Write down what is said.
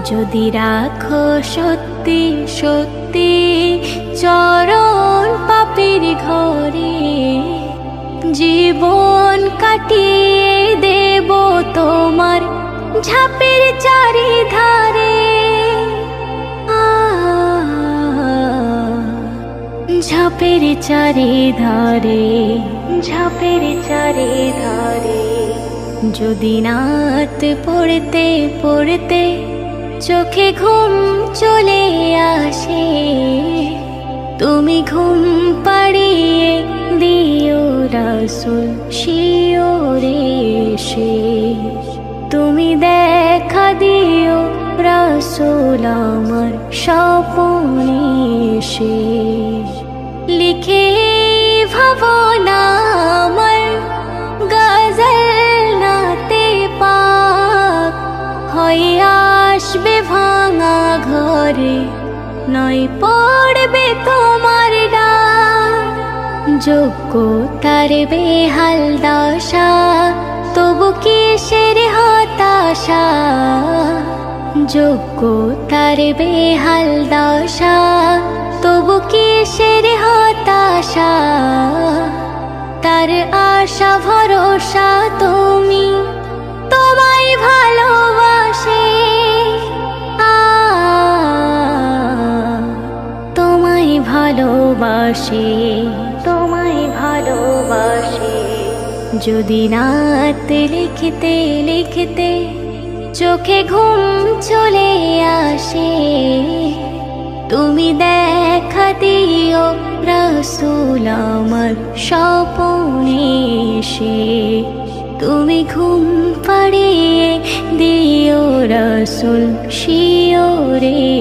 যদি রাখো সত্যি সত্যি চরণ পাপের ঘরে, জীবন কাটিয়ে দেব তোমার ঝাপের চারিধারে। ঝাপের চারিধারে, ঝাপের চারিধারে। যদি রাত পড়তে পড়তে চোখে ঘুম চলে আসে, তুমি ঘুম পাড়িয়ে দিও রাসূল শিওরে এসে। তুমি দেখা দিও রাসূল আমার স্বপনে এসে। লিখে ভাবনা আমার গজল নাতে পাক, হয়ে আসবে ভাঙা ঘরে, নয় পড়বে তোমার ডাক। যোগ্যতার বেহাল দশা, তবু কিসের হতাশা। যোগ্যতার বেহাল দশা, তবু কিসের হতাশা। তার আশা ভরসা তুমি, তোমায় ভালোবাসে। তোমায় ভালোবাসে, তোমায় ভালোবাসে। যদি রাত লিখতে লিখতে চোখে ঘুম চলে আসে, তুমি দেখা দিও রাসূল আমার স্বপনে এসে। তুমি ঘুম পাড়িয়ে দিও রাসূল শিওরে।